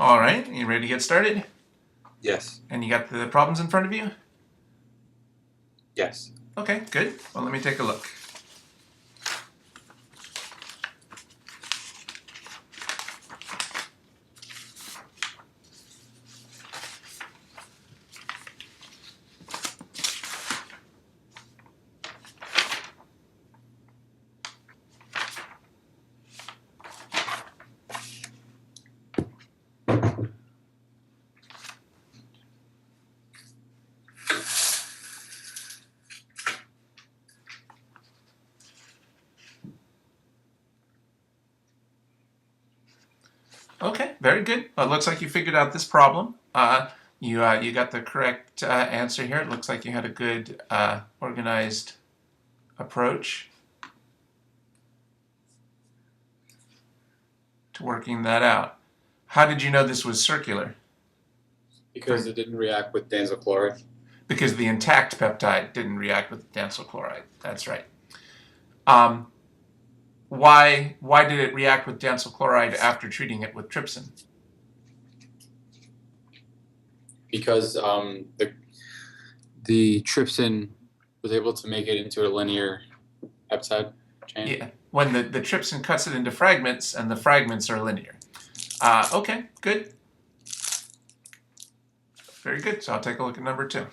All right, you ready to get started? Yes. And you got the problems in front of you? Yes. Okay, good. Well, let me take a look. Okay, very good. Well, it looks like you figured out this problem. You got the correct answer here. It looks like you had a good organized approach to working that out. How did you know this was circular? Because it didn't react with Dansyl chloride. Because the intact peptide didn't react with Dansyl chloride. That's right. Um, why did it react with Dansyl chloride after treating it with trypsin? Because the trypsin was able to make it into a linear peptide chain. Yeah, when the trypsin cuts it into fragments, and the fragments are linear. Okay, good. Very good. So I'll take a look at number 2.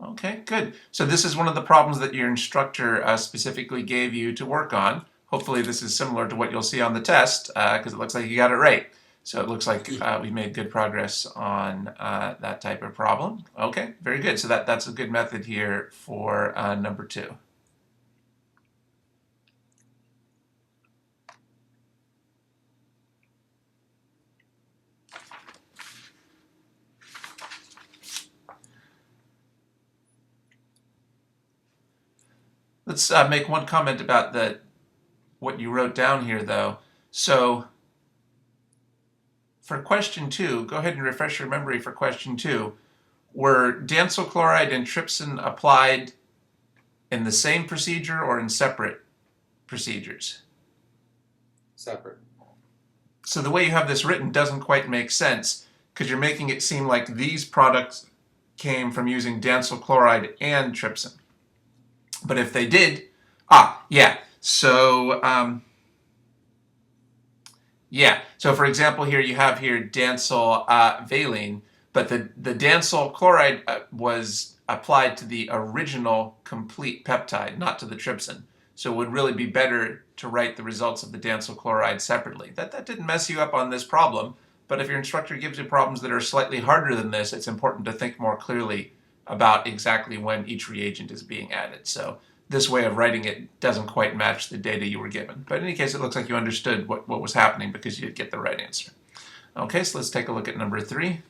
Okay, good. So this is one of the problems that your instructor specifically gave you to work on. Hopefully this is similar to what you'll see on the test because it looks like you got it right. So it looks like we made good progress on that type of problem. Okay, very good. So that's a good method here for number 2. Let's make one comment about what you wrote down here, though. So for question 2, go ahead and refresh your memory for question 2. Were Dansyl chloride and trypsin applied in the same procedure or in separate procedures? Separate. So the way you have this written doesn't quite make sense because you're making it seem like these products came from using Dansyl chloride and trypsin. But if they did, yeah. So So for example, here you have here Dansyl valine, but the Dansyl chloride was applied to the original complete peptide, not to the trypsin. So it would really be better to write the results of the Dansyl chloride separately. That didn't mess you up on this problem, but if your instructor gives you problems that are slightly harder than this, it's important to think more clearly about exactly when each reagent is being added. So this way of writing it doesn't quite match the data you were given. But in any case, it looks like you understood what was happening because you did get the right answer. Okay, so let's take a look at number 3.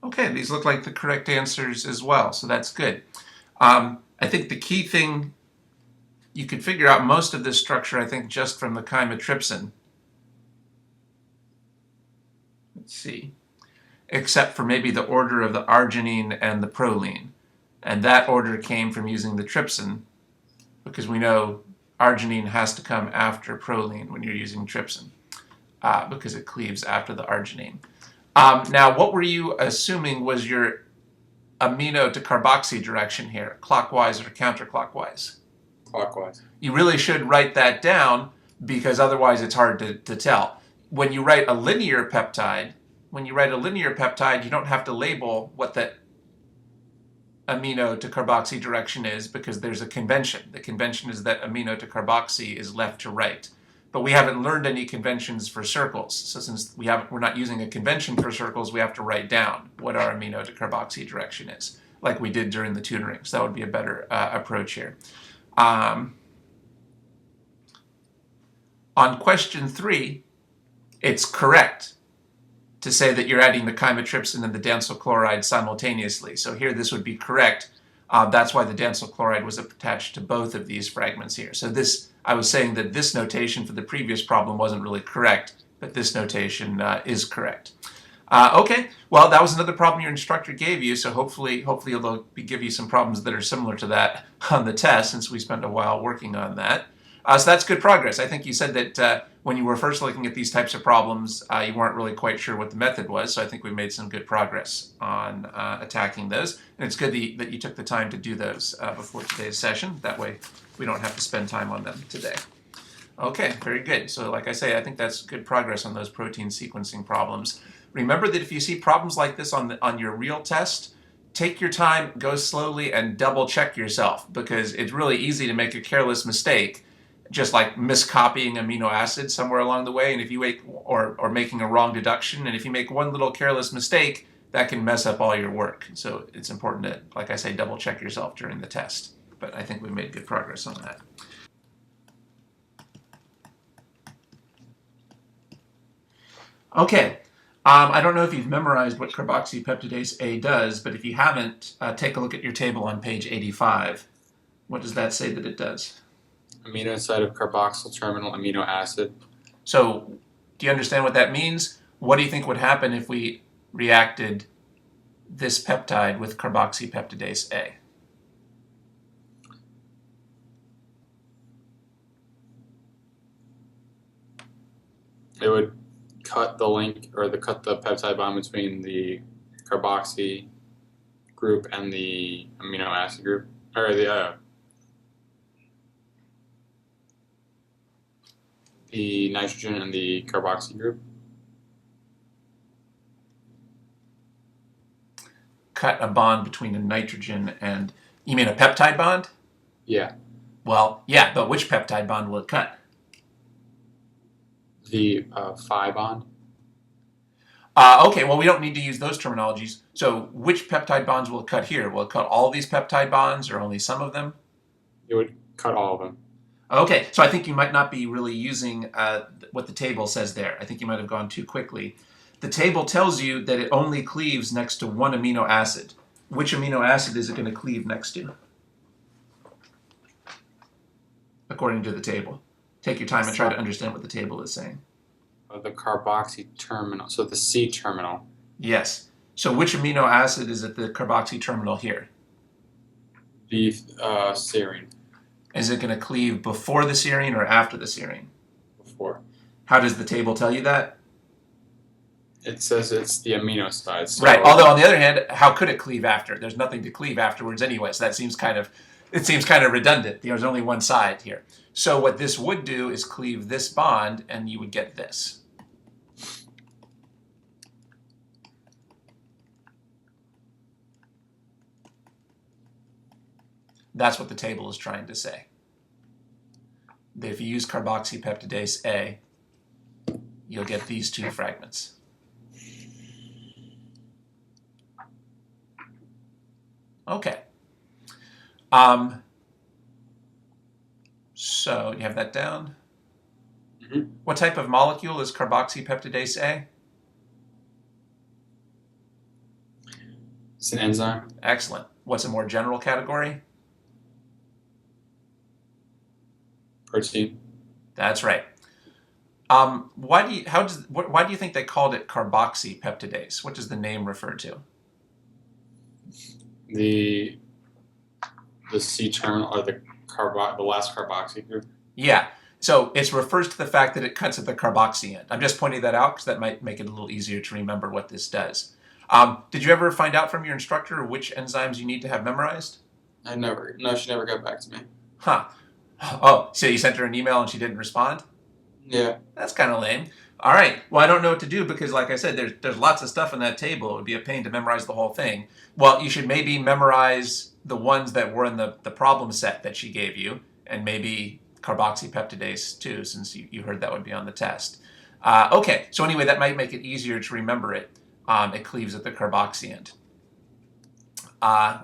Okay, these look like the correct answers as well, so that's good. I think the key thing, you could figure out most of this structure, I think, just from the chymotrypsin. Let's see. Except for maybe the order of the arginine and the proline. And that order came from using the trypsin, because we know arginine has to come after proline when you're using trypsin because it cleaves after the arginine. Now, what were you assuming was your amino to carboxy direction here, clockwise or counterclockwise? Clockwise. You really should write that down because otherwise it's hard to tell. When you write a linear peptide, you don't have to label what that amino to carboxy direction is because there's a convention. The convention is that amino to carboxy is left to right. But we haven't learned any conventions for circles. So since we're not using a convention for circles, we have to write down what our amino to carboxy direction is, like we did during the tutoring. So that would be a better approach here. On question 3, it's correct to say that you're adding the chymotrypsin and the dansyl chloride simultaneously. So here this would be correct. That's why the dansyl chloride was attached to both of these fragments here. So this, I was saying that this notation for the previous problem wasn't really correct, but this notation is correct. Okay, well, that was another problem your instructor gave you, so hopefully he'll give you some problems that are similar to that on the test, since we spent a while working on that. So that's good progress. I think you said that when you were first looking at these types of problems, you weren't really quite sure what the method was, so I think we made some good progress on attacking those. And it's good that you took the time to do those before today's session. That way we don't have to spend time on them today. Okay, very good. So like I say, I think that's good progress on those protein sequencing problems. Remember that if you see problems like this on your real test, take your time, go slowly, and double check yourself, because it's really easy to make a careless mistake, just like miscopying amino acids somewhere along the way, and if you make, or making a wrong deduction, and if you make one little careless mistake, that can mess up all your work. So it's important to, like I say, double check yourself during the test. But I think we made good progress on that. Okay. I don't know if you've memorized what carboxypeptidase A does, but if you haven't, take a look at your table on page 85. What does that say that it does? Amino site of carboxyl terminal amino acid. So, do you understand what that means? What do you think would happen if we reacted this peptide with carboxypeptidase A? It would cut the link, or cut the peptide bond between the carboxy group and the amino acid group, or the nitrogen and the carboxy group. Cut a bond between a nitrogen and, you mean a peptide bond? Yeah. Well, yeah, but which peptide bond will it cut? The phi bond. Okay, well, we don't need to use those terminologies. So which peptide bonds will it cut here? Will it cut all these peptide bonds or only some of them? It would cut all of them. Okay, so I think you might not be really using what the table says there. I think you might have gone too quickly. The table tells you that it only cleaves next to one amino acid. Which amino acid is it going to cleave next to? According to the table. Take your time and try to understand what the table is saying. The carboxy terminal, so the C terminal. Yes. So which amino acid is at the carboxy terminal here? The serine. Is it going to cleave before the serine or after the serine? Before. How does the table tell you that? It says it's the amino side. So right. Although on the other hand, how could it cleave after? There's nothing to cleave afterwards anyway. So that seems kind of redundant. There's only one side here. So what this would do is cleave this bond, and you would get this. That's what the table is trying to say. That if you use carboxypeptidase A, you'll get these two fragments. Okay. So you have that down? Mm-hmm. What type of molecule is carboxypeptidase A? It's an enzyme. Excellent. What's a more general category? Protein. That's right. Why do you think they called it carboxypeptidase? What does the name refer to? The C terminal, or the last carboxy group. Yeah. So it refers to the fact that it cuts at the carboxy end. I'm just pointing that out because that might make it a little easier to remember what this does. Did you ever find out from your instructor which enzymes you need to have memorized? No, she never got back to me. Huh. Oh, so you sent her an email and she didn't respond? Yeah. That's kind of lame. All right. Well, I don't know what to do because, like I said, there's lots of stuff in that table. It would be a pain to memorize the whole thing. Well, you should maybe memorize the ones that were in the problem set that she gave you, and maybe carboxypeptidase too, since you heard that would be on the test. Okay. So anyway, that might make it easier to remember it. It cleaves at the carboxy end.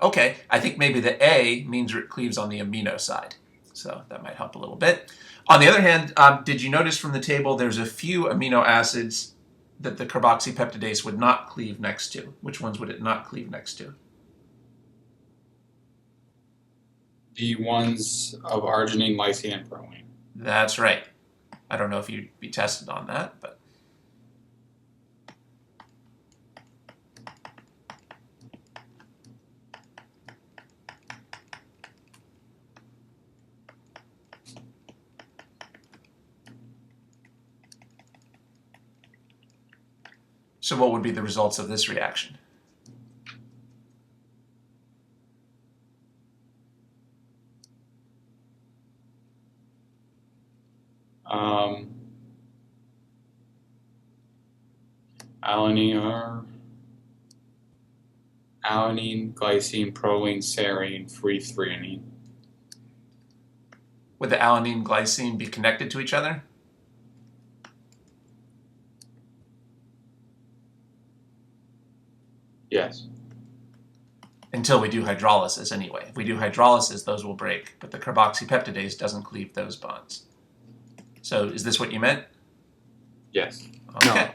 Okay. I think maybe the A means it cleaves on the amino side. So that might help a little bit. On the other hand, did you notice from the table there's a few amino acids that the carboxypeptidase would not cleave next to? Which ones would it not cleave next to? The ones of arginine, lysine, and proline. That's right. I don't know if you'd be tested on that, but. So what would be the results of this reaction? Alanine, glycine, proline, serine, free threonine. Would the alanine glycine be connected to each other? Yes. Until we do hydrolysis anyway. If we do hydrolysis, those will break, but the carboxypeptidase doesn't cleave those bonds. So is this what you meant? Yes. Okay. No.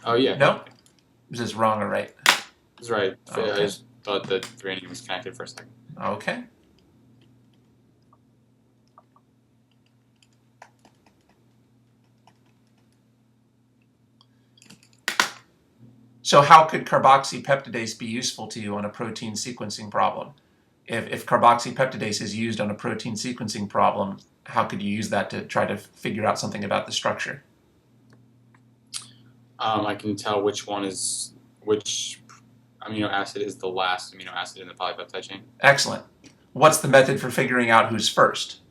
Oh, yeah. No? Is this wrong or right? That's right. Okay. I just thought that threonine was connected for a second. Okay. So how could carboxypeptidase be useful to you on a protein sequencing problem? If carboxypeptidase is used on a protein sequencing problem, how could you use that to try to figure out something about the structure? I can tell which amino acid is the last amino acid in the polypeptide chain. Excellent. What's the method for figuring out who's first?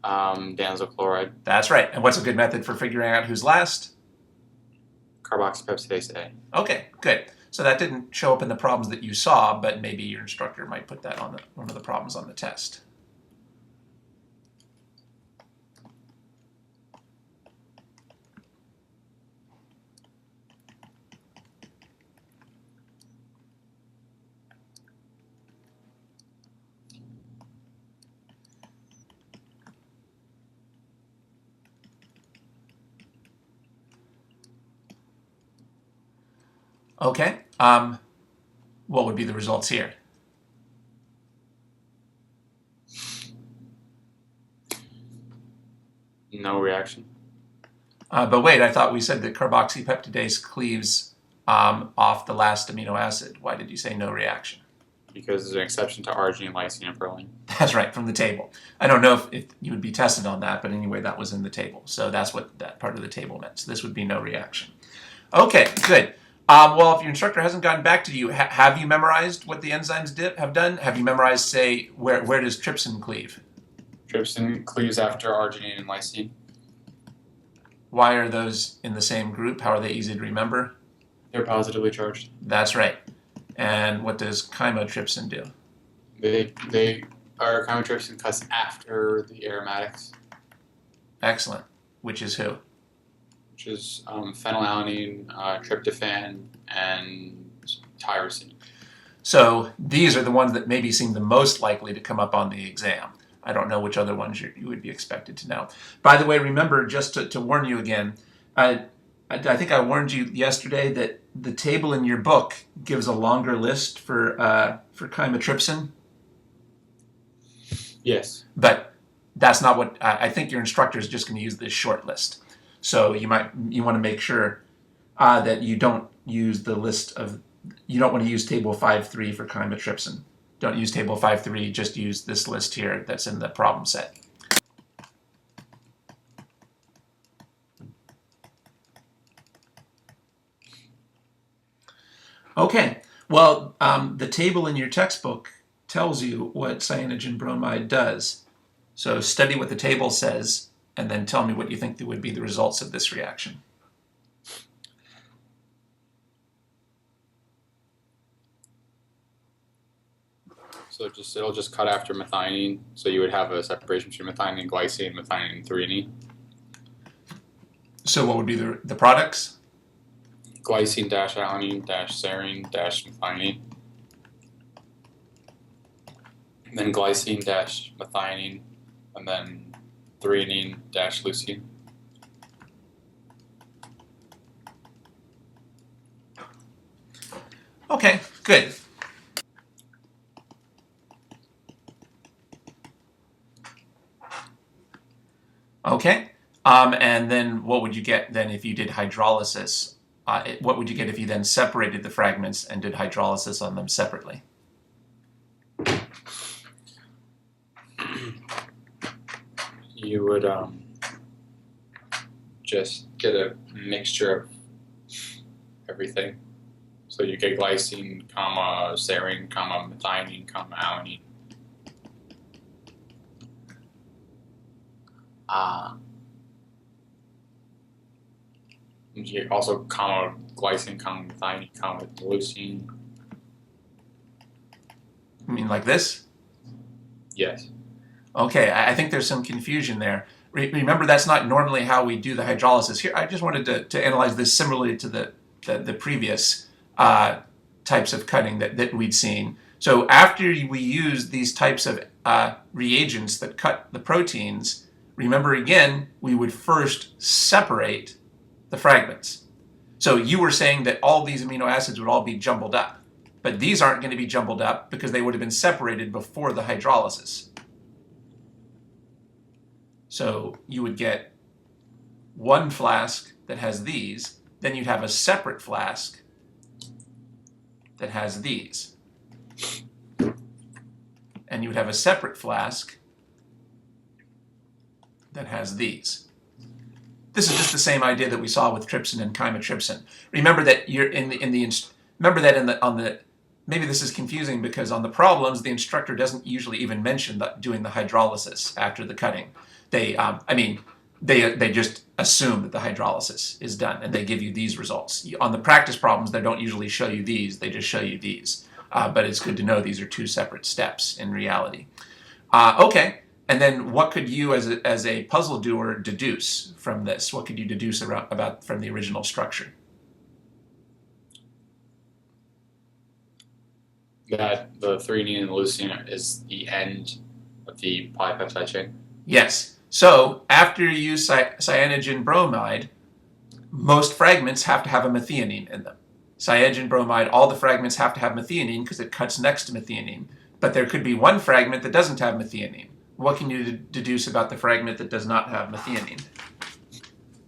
Dansyl chloride. That's right. And what's a good method for figuring out who's last? Carboxypeptidase A. Okay, good. So that didn't show up in the problems that you saw, but maybe your instructor might put that on one of the problems on the test. Okay. What would be the results here? No reaction. But wait, I thought we said that carboxypeptidase cleaves off the last amino acid. Why did you say no reaction? Because there's an exception to arginine, lysine, and proline. That's right, from the table. I don't know if you would be tested on that, but anyway, that was in the table. So that's what that part of the table meant. So this would be no reaction. Okay, good. Well, if your instructor hasn't gotten back to you, have you memorized what the enzymes have done? Have you memorized, say, where does trypsin cleave? Trypsin cleaves after arginine and lysine. Why are those in the same group? How are they easy to remember? They're positively charged. That's right. And what does chymotrypsin do? Chymotrypsin cuts after the aromatics. Excellent. Which is who? Which is phenylalanine, tryptophan, and tyrosine. So these are the ones that maybe seem the most likely to come up on the exam. I don't know which other ones you would be expected to know. By the way, remember, just to warn you again, I think I warned you yesterday that the table in your book gives a longer list for chymotrypsin. Yes. But that's not what I think your instructor is just going to use this short list. So you want to make sure that you don't use the list of, you don't want to use table 5.3 for chymotrypsin. Don't use table 5.3, just use this list here that's in the problem set. Okay. Well, the table in your textbook tells you what cyanogen bromide does. So study what the table says, and then tell me what you think would be the results of this reaction. So it'll just cut after methionine. So you would have a separation between methionine and glycine, methionine and threonine. So what would be the products? Glycine dash alanine dash serine dash methionine. And then glycine dash methionine, and then threonine dash leucine. Okay, good. Okay. And then what would you get then if you did hydrolysis? What would you get if you then separated the fragments and did hydrolysis on them separately? You would just get a mixture of everything. So you get glycine, comma, serine, comma, methionine, comma, alanine. You get also comma, glycine, comma, methionine, comma, leucine. I mean like this? Yes. Okay, I think there's some confusion there. Remember, that's not normally how we do the hydrolysis. Here, I just wanted to analyze this similarly to the previous types of cutting that we'd seen. So after we use these types of reagents that cut the proteins, remember again, we would first separate the fragments. So you were saying that all these amino acids would all be jumbled up, but these aren't going to be jumbled up because they would have been separated before the hydrolysis. So you would get one flask that has these, then you'd have a separate flask that has these. And you would have a separate flask that has these. This is just the same idea that we saw with trypsin and chymotrypsin. Remember that maybe this is confusing because on the problems the instructor doesn't usually even mention doing the hydrolysis after the cutting. They just assume that the hydrolysis is done and they give you these results. On the practice problems, they don't usually show you these, they just show you these. But it's good to know these are two separate steps in reality. Okay, and then what could you as a puzzle doer deduce from this? What could you deduce from the original structure? That the threonine and leucine is the end of the polypeptide chain? Yes. So after you use cyanogen bromide, most fragments have to have a methionine in them. Cyanogen bromide, all the fragments have to have methionine because it cuts next to methionine. But there could be one fragment that doesn't have methionine. What can you deduce about the fragment that does not have methionine?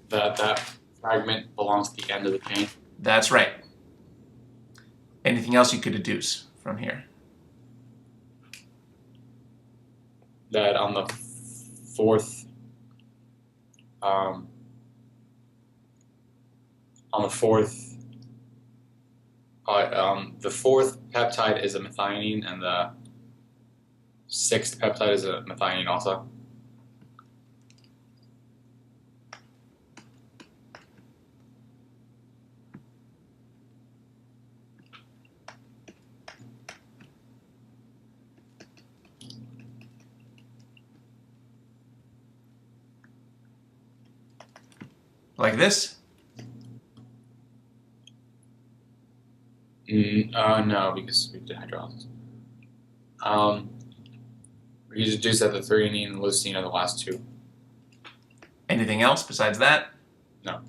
That fragment belongs to the end of the chain? That's right. Anything else you could deduce from here? That on the fourth the fourth peptide is a methionine and the sixth peptide is a methionine also. Like this? No, because we did hydrolysis. We deduce that the threonine and leucine are the last two. Anything else besides that? No.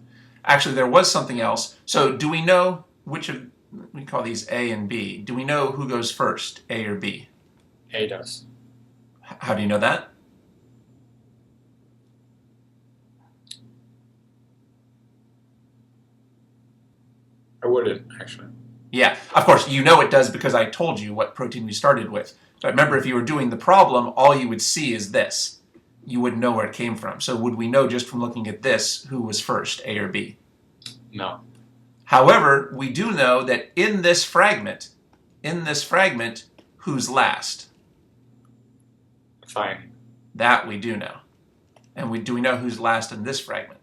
Actually, there was something else. So do we know which of, we call these A and B, do we know who goes first, A or B? A does. How do you know that? I wouldn't, actually. Yeah, of course, you know it does because I told you what protein we started with. But remember, if you were doing the problem, all you would see is this. You wouldn't know where it came from. So would we know just from looking at this who was first, A or B? No. However, we do know that in this fragment, who's last? Methionine. That we do know. And do we know who's last in this fragment?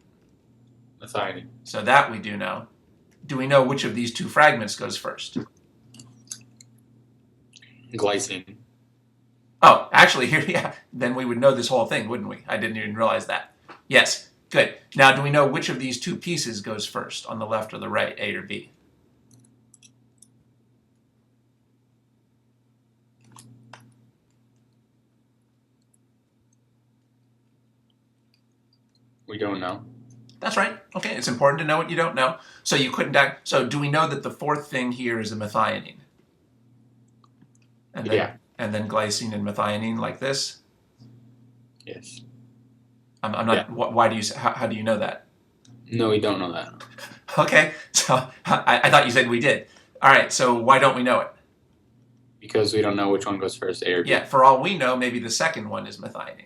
Methionine. So that we do know. Do we know which of these two fragments goes first? Glycine. Oh, actually, here, yeah. Then we would know this whole thing, wouldn't we? I didn't even realize that. Yes, good. Now, do we know which of these two pieces goes first, on the left or the right, A or B? We don't know. That's right. Okay, it's important to know what you don't know. So you couldn't act. So do we know that the fourth thing here is a methionine? And then, Yeah. And then glycine and methionine like this? Yes. I'm not. Yeah. Why do you? How do you know that? No, we don't know that. Okay, so I thought you said we did. All right, so why don't we know it? Because we don't know which one goes first, A or B. Yeah, for all we know, maybe the second one is methionine.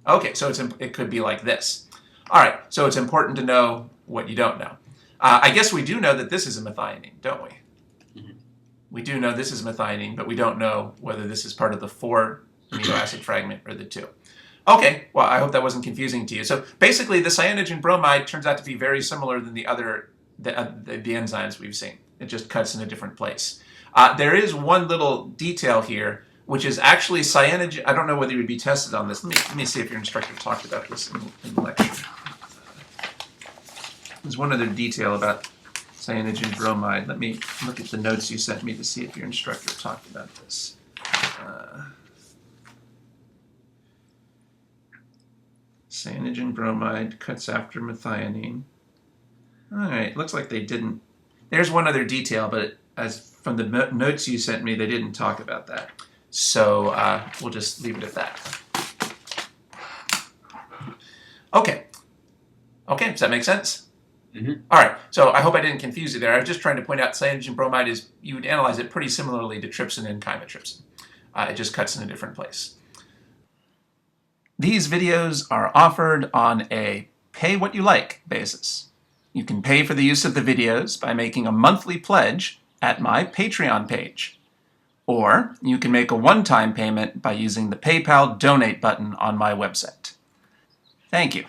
Okay, so it could be like this. All right, so it's important to know what you don't know. I guess we do know that this is a methionine, don't we? Mm-hmm. We do know this is methionine, but we don't know whether this is part of the 4 amino acid fragment or the 2. Okay, well, I hope that wasn't confusing to you. So basically, the cyanogen bromide turns out to be very similar than the enzymes we've seen. It just cuts in a different place. There is one little detail here, which is actually cyanogen. I don't know whether you would be tested on this. Let me see if your instructor talked about this in the lecture. There's one other detail about cyanogen bromide. Let me look at the notes you sent me to see if your instructor talked about this. Cyanogen bromide cuts after methionine. All right, looks like they didn't. There's one other detail, but as from the notes you sent me, they didn't talk about that. So we'll just leave it at that. Okay. Okay, does that make sense? Mm-hmm. All right, so I hope I didn't confuse you there. I was just trying to point out cyanogen bromide is, you would analyze it pretty similarly to trypsin and chymotrypsin. It just cuts in a different place. These videos are offered on a pay-what-you-like basis. You can pay for the use of the videos by making a monthly pledge at my Patreon page. Or you can make a one-time payment by using the PayPal donate button on my website. Thank you.